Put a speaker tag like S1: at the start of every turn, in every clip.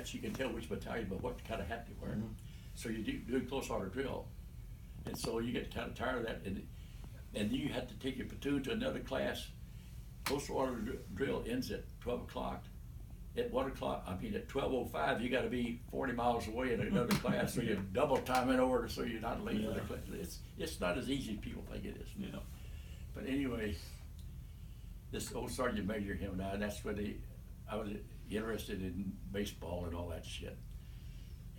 S1: hats, you can tell which battalion, but what kind of hat they wear.
S2: Mhm.
S1: So you do close order drill, and so you get kind of tired of that, and you have to take your platoon to another class. Close order drill ends at 12 o'clock. At 1 o'clock, at 12:05, you got to be 40 miles away in another class, so you're double timing over, so you're not late for the class. It's not as easy as people think it is.
S2: Yeah.
S1: But anyway, this old Sergeant Major, him and that's when I was interested in baseball and all that shit.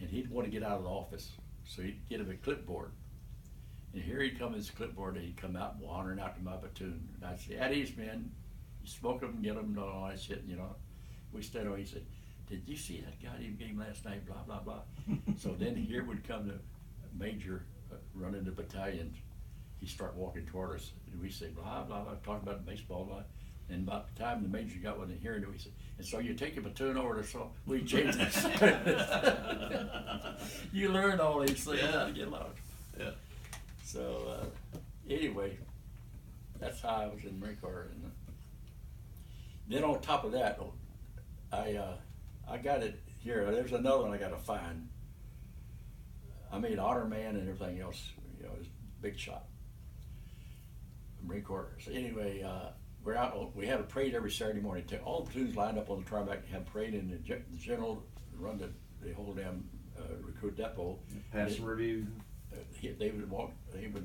S1: And he'd want to get out of the office, so he'd get him a clipboard. And here he'd come with his clipboard, and he'd come out wandering out to my platoon. And I'd say, "At ease, man. You smoke them, get them, and all that shit, We stayed on. He said, "Did you see that goddamn game last night? Blah, blah, blah." So then here would come the major running the battalion. He'd start walking toward us, and we say, blah, blah, blah, talking about baseball, blah. And about the time the major got within hearing, we said, "And so you take your platoon over to, so we change this." You learn all these things how to get along.
S2: Yeah.
S1: So anyway, that's how I was in the Marine Corps. And then on top of that, I got it here. There's another one I got to find. I made honor man and everything else. It's big shot. Marine Corps. So anyway, we're out. We have a parade every Saturday morning. All the platoons lined up on the tarmac and have a parade, and the general run the whole damn recruit depot.
S2: Pass and review.
S1: They would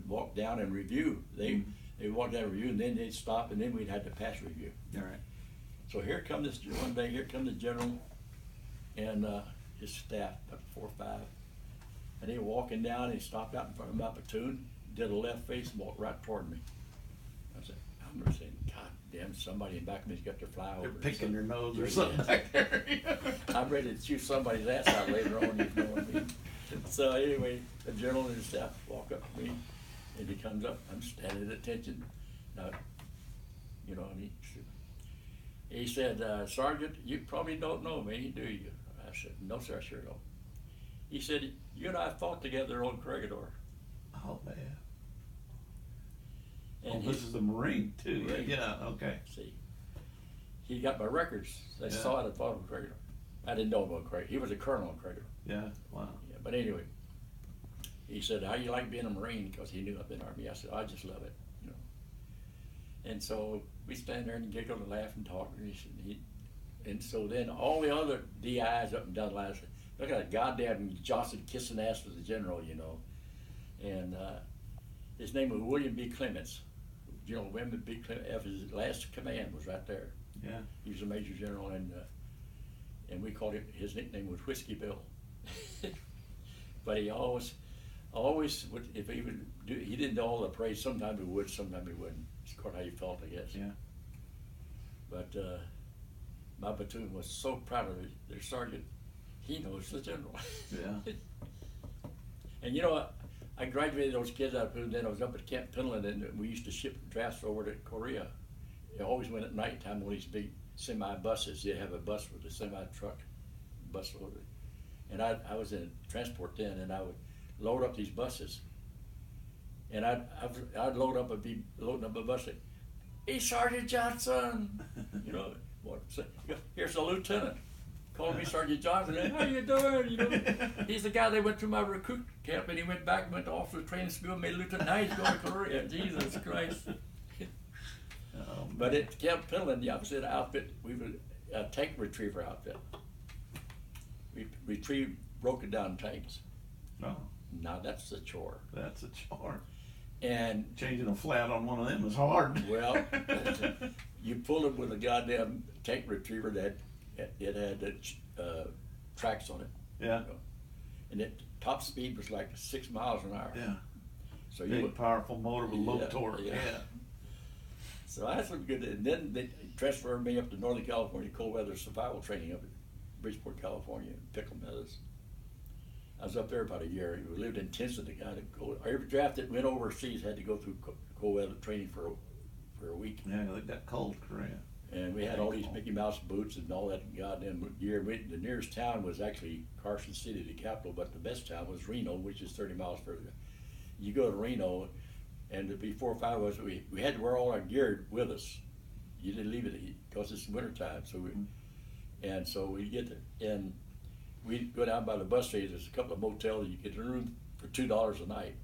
S1: walk down and review. They would walk down and review, and then they'd stop, and then we'd have to pass review.
S2: All right.
S1: So here come this one day. Here come the general and his staff, about 4 or 5, and they were walking down. And he stopped out in front of my platoon, did a left face, and walked right toward me. I said, "I'm saying, God damn, somebody in back of me's got their flyover."
S2: They're picking their nose or
S1: Yeah.
S2: something back there.
S1: I'm ready to chew somebody's ass out later on. You know what I mean? So anyway, the general and his staff walk up to me, and he comes up. I'm standing at attention. Now, and he said, "Sergeant, you probably don't know me, do you?" I said, "No, sir, I sure don't." He said, "You and I fought together on Corregidor."
S2: Oh, man.
S1: And
S2: this is the Marine, too.
S1: Marine.
S2: Yeah, okay.
S1: See, he got my records. They saw it. I fought on Corregidor. I didn't know about Corregidor. He was a colonel on Corregidor.
S2: Yeah, wow.
S1: Yeah, but anyway, he said, "How you like being a Marine?" Because he knew I'd been Army. I said, "I just love it." And so we stand there and giggle and laugh and talk. And so then all the other DIs up and down the line said, "Look at that goddamn Johnson kissing ass with the general, And his name was William B. Clements. General William B. Clements. His last command was right there.
S2: Yeah.
S1: He was a major general, and we called him. His nickname was Whiskey Bill. But he always would, if he would do. He didn't do all the praise. Sometimes he would. Sometimes he wouldn't. It's quite how you felt, I guess.
S2: Yeah.
S1: But my platoon was so proud of their sergeant. He knows the general.
S2: Yeah.
S1: And I graduated those kids out of platoon. Then I was up at Camp Pendleton, and we used to ship drafts over to Korea. It always went at nighttime on these big semi buses. They have a bus with a semi truck, bus loaded. And I was in transport then, and I would load up these buses. And I'd load up, be loading up a bus. Say, "Hey, Sergeant Johnson," here's the lieutenant. Called me Sergeant Johnson. "Hey, how you doing?" He's the guy that went to my recruit camp, and he went back and went to officer training school, made lieutenant. Now he's going to Korea. Jesus Christ. But at Camp Pendleton, the opposite outfit, we were a tank retriever outfit. We retrieved broken down tanks.
S2: Oh.
S1: Now that's a chore.
S2: That's a chore.
S1: And
S2: changing a flat on one of them is hard.
S1: Well, you pull it with a goddamn tank retriever that it had tracks on it.
S2: Yeah.
S1: And it top speed was like 6 miles an hour.
S2: Yeah.
S1: So
S2: big, powerful motor with low torque.
S1: Yeah. So I had some good. And then they transferred me up to Northern California cold weather survival training up at Bridgeport, California, Pickle Meadows. I was up there about a year. We lived in Tinson. Every draft that went overseas had to go through cold weather training for a week.
S2: Yeah, they got cold, Korea.
S1: And we had all these Mickey Mouse boots and all that goddamn gear. The nearest town was actually Carson City, the capital, but the best town was Reno, which is 30 miles further. You go to Reno, and there'd be 4 or 5 of us. We had to wear all our gear with us. You didn't leave it because it's wintertime. So we get there. And we'd go down by the bus station, there's a couple of motels, you get a room for $2 a night.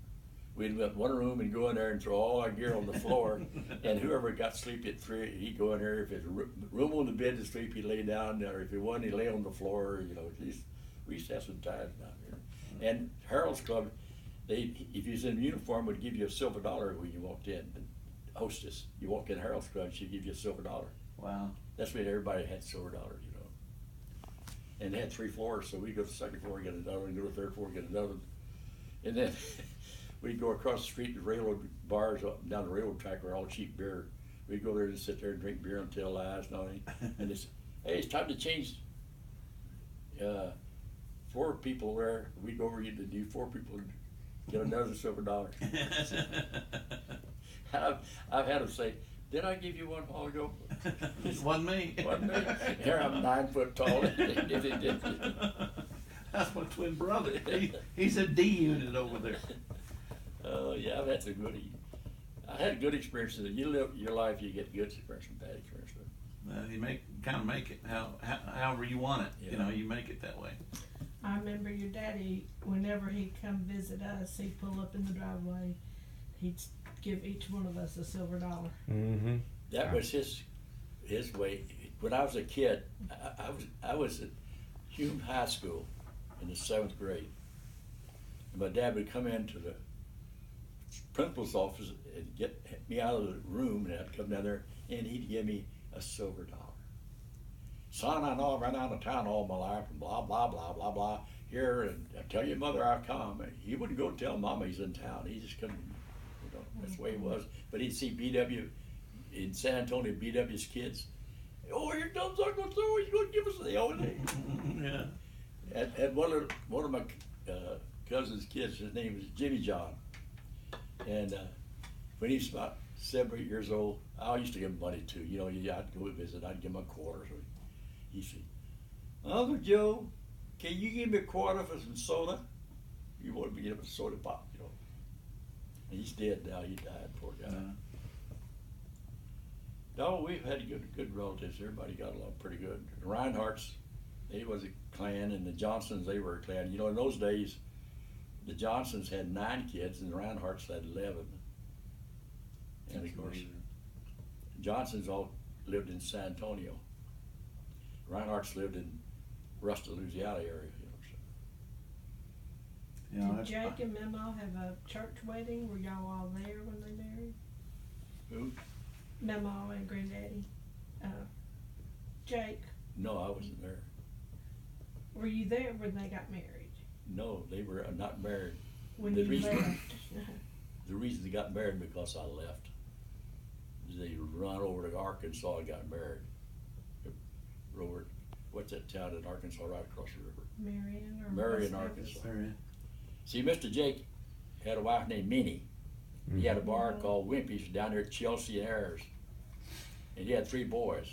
S1: We'd rent one room and go in there and throw all our gear on the floor, and whoever got sleepy at 3, he'd go in there. If there's room on the bed to sleep, he'd lay down there. If he wasn't, he'd lay on the floor. You know, we used to have some times down here. And Harold's Club, if you was in uniform, would give you a silver dollar when you walked in. The hostess, you walk in Harold's Club, she'd give you a silver dollar.
S2: Wow.
S1: That's when everybody had silver dollars, you know. And they had 3 floors, so we'd go to the second floor, get another, and go to the third floor, get another. And then we'd go across the street to railroad bars up and down the railroad track where all cheap beer. We'd go there and sit there and drink beer and tell lies and all that. And it's, hey, it's time to change 4 people there. We'd go over to do 4 people and get another silver dollar. I've had them say, did I give you one while ago?
S2: It wasn't me.
S1: Wasn't me. Here I'm 9 foot tall.
S2: That's my twin brother. He's a D unit over there.
S1: Oh, yeah, I've had some good, I had good experiences. You live your life, you get good experience and bad experience.
S2: You kind of make it however you want it.
S1: Yeah.
S2: You know, you make it that way.
S3: I remember your daddy, whenever he'd come visit us, he'd pull up in the driveway, he'd give each one of us a silver dollar.
S4: Mm-hmm.
S1: That was his way. When I was a kid, I was at Hume High School in the 7th grade. And my dad would come into the principal's office and get me out of the room, and I'd come down there, and he'd give me a silver dollar. Son, I know I've run out of town all my life, and blah, blah, blah, blah, blah. Here, and tell your mother I'll come. And he wouldn't go tell Mama he's in town. He just couldn't, you know, that's the way he was. But he'd see BW in San Antonio, BW's kids. Oh, here comes Uncle Joe, he's going to give us the old day.
S2: Yeah.
S1: And one of my cousin's kids, his name was Jimmy John. And when he was about 7 or 8 years old, I used to give him money too. You know, I'd go visit, I'd give him a quarter. So he said, Uncle Joe, can you give me a quarter for some soda? You wanted me to give him a soda pop, you know. And he's dead now, he died, poor guy. No, we've had good relatives. Everybody got along pretty good. The Reinhardts, they was a clan, and the Johnsons, they were a clan. You know, in those days, the Johnsons had 9 kids, and the Reinhardts had 11. And of course, Johnsons all lived in San Antonio. Reinhardts lived in Ruston, Louisiana area. You know, so.
S2: Yeah,
S3: Did Jake and Memo have a church wedding? Were y'all all there when they married?
S1: Who?
S3: Memo and Granddaddy. Jake,
S1: No, I wasn't there.
S3: were you there when they got married?
S1: No, they were not married.
S3: When
S1: The
S3: you
S1: reason-
S3: left?
S1: The reason they got married because I left. They run over to Arkansas and got married. Over, what's that town in Arkansas right across the river?
S3: Marion or
S1: Marion,
S3: West
S1: Arkansas.
S3: Memphis?
S1: See, Mr. Jake had a wife named Minnie. He had a bar
S3: Mhm.
S1: called Wimpy's down there at Chelsea and Ayers. And he had 3 boys.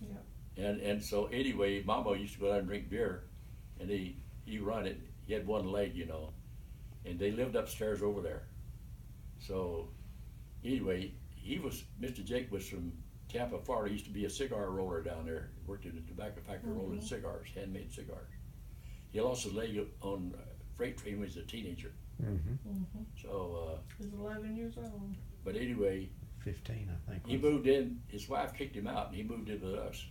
S3: Yep.
S1: And so anyway, Mama used to go down and drink beer, and he run it. He had 1 leg, you know, and they lived upstairs over there. So anyway, Mr. Jake was from Tampa, Florida. He used to be a cigar roller down there. Worked in a tobacco factory rolling cigars, handmade cigars. He lost his leg on a freight train when he was a teenager.
S4: Mm-hmm.
S3: Mm-hmm.
S1: So,
S3: He was 11 years old.
S1: but anyway,
S4: 15, I think.
S1: he moved in, his wife kicked him out, and he moved in with us.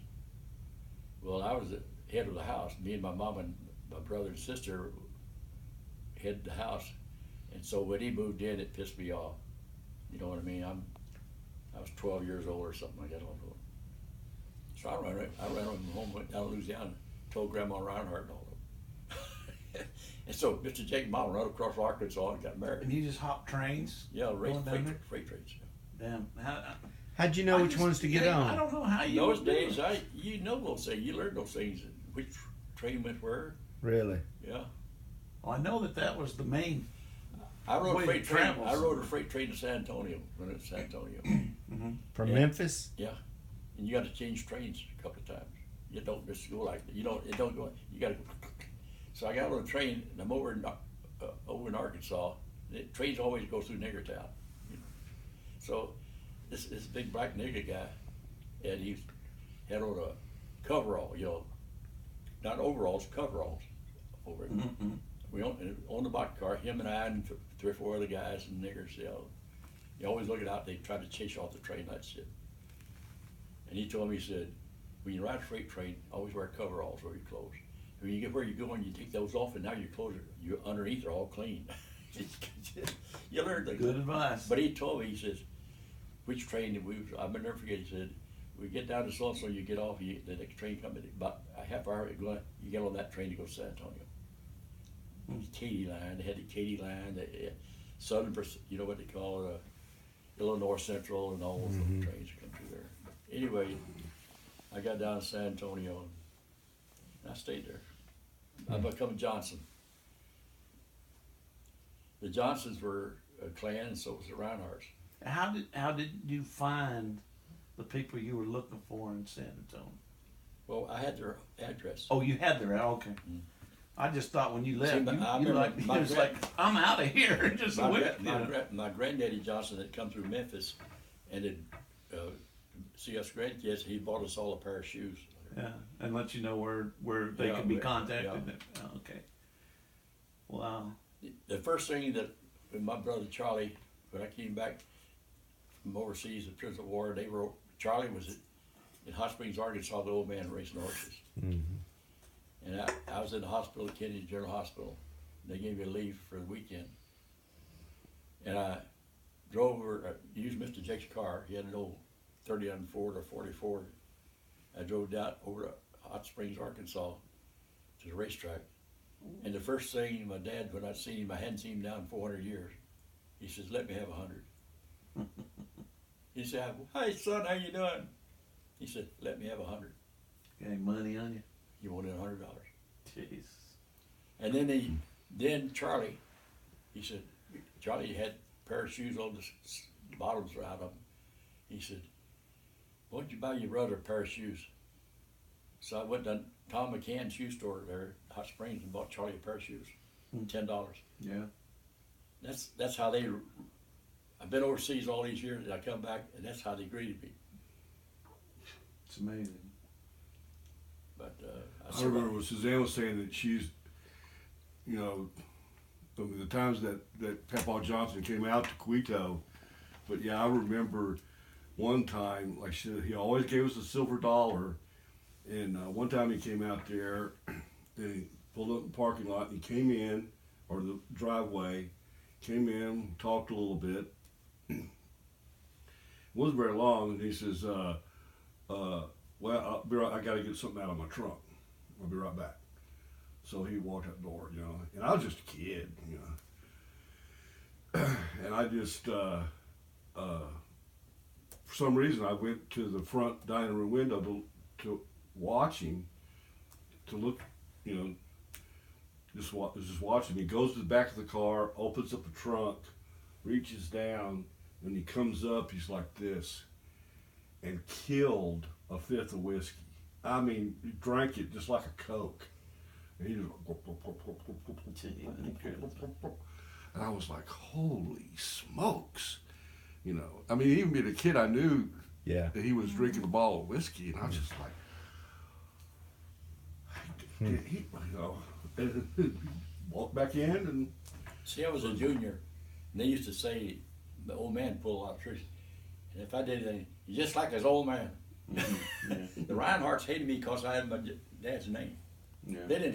S1: Well, I was the head of the house. Me and my mom and my brother and sister headed the house. And so when he moved in, it pissed me off. You know what I mean? I was 12 years old or something like that. I don't know. So I ran home, went down to Louisiana, told Grandma Reinhardt and all of them. And so Mr. Jake and Mom run across Arkansas and got married.
S2: And you just hop trains?
S1: Yeah,
S2: going down there?
S1: freight trains.
S2: Damn.
S4: How'd you know which ones to get on?
S2: I don't know how
S1: In
S2: you
S1: those
S2: would do
S1: days,
S2: it.
S1: you know those things. You learn those things. Which train went where?
S4: Really?
S1: Yeah.
S2: Well, I know that was the main.
S1: I rode
S2: Way
S1: a freight
S2: it
S1: train.
S2: travels.
S1: I rode a freight train to San Antonio. When it was San Antonio.
S4: From
S1: Yeah.
S4: Memphis?
S1: Yeah. And you got to change trains a couple of times. You don't just go like that. It don't go. You got to go. So I got on a train, and I'm over in Arkansas. The trains always go through Niggertown. You know. So this big black nigger guy, and he had on a coverall, you know, not overalls, coveralls over it.
S2: Mm-hmm.
S1: We on the box car, him and I and three or four other guys and niggers, you always looking out, they try to chase you off the train, that shit. And he told me, he said, when you ride a freight train, always wear coveralls over your clothes. When you get where you're going, you take those off, and now your clothes you underneath are all clean. You learn things.
S2: Good advice.
S1: But he told me, he says, which train did we? I'll never forget. He said, we get down to so-and-so, you get off, the next train coming about a half hour. You get on that train to go to San Antonio. Katy line. They had the Katy line, the Southern, you know what they call it, Illinois Central, and all those little trains come through there. Anyway, I got down to San Antonio, and I stayed there. I become a Johnson. The Johnsons were a clan, and so was the Reinhardts.
S2: How did you find the people you were looking for in San Antonio?
S1: Well, I had their address.
S2: Oh, you had their okay.
S1: Mm.
S2: I just thought when you left,
S1: See, I
S2: you
S1: remember
S2: like
S1: my
S2: it was
S1: grand-
S2: like I'm out of here. Just
S1: My,
S2: went.
S1: my granddaddy Johnson had come through Memphis, and had see us grandkids. He bought us all a pair of shoes.
S2: Yeah, and let you know where they
S1: Yeah,
S2: could be
S1: yeah.
S2: contacted. Oh, okay. Wow.
S1: The first thing that when my brother Charlie, when I came back from overseas, the prison of war, Charlie was in Hot Springs, Arkansas, the old man racing horses. And I was in the hospital at Kennedy General Hospital. They gave me a leave for the weekend. And I drove over, used Mr. Jake's car. He had an old 30 Ford or 40 Ford. I drove down over to Hot Springs, Arkansas to the racetrack. And the first thing my dad, when I seen him, I hadn't seen him down in 400 years. He says, let me have 100. He said, hey son, how you doing? He said, let me have 100.
S2: Got any money on you?
S1: He wanted $100.
S2: Jeez.
S1: And then Charlie, he said, Charlie had a pair of shoes on the bottoms were out of them. He said, why don't you buy your brother a pair of shoes? So I went to Tom McCann's shoe store there at Hot Springs and bought Charlie a pair of shoes, $10.
S2: Yeah.
S1: That's how they. I've been overseas all these years, and I come back, and that's how they greeted me.
S2: It's amazing.
S1: But
S5: I remember when Suzanne was saying that she's, you know, the times that Papa Johnson came out to Quito. But yeah, I remember one time, like she said, he always gave us a silver dollar. And one time he came out there, and he pulled up in the parking lot, and he came in, or the driveway, came in, talked a little bit. It wasn't very long, and he says, well, I got to get something out of my trunk. I'll be right back. So he walked out the door, you know, and I was just a kid, you know. And I just, for some reason, I went to the front dining room window to watch him, to look, you know, just watching. He goes to the back of the car, opens up the trunk, reaches down, and he comes up, he's like this, and killed a fifth of whiskey. I mean, he drank it just like a Coke. And he just, and I was like, holy smokes. You know, I mean, even being a kid, I knew
S4: Yeah.
S5: that he was drinking a bottle of whiskey, and I was just like, he, you know, walked back in and
S1: see, I was a junior, and they used to say, the old man pulled a lot of tricks. And if I did anything, he's just like his old man.
S2: Yeah.
S1: The Reinhardts hated me because I had my dad's name.
S2: Yeah.
S1: They didn't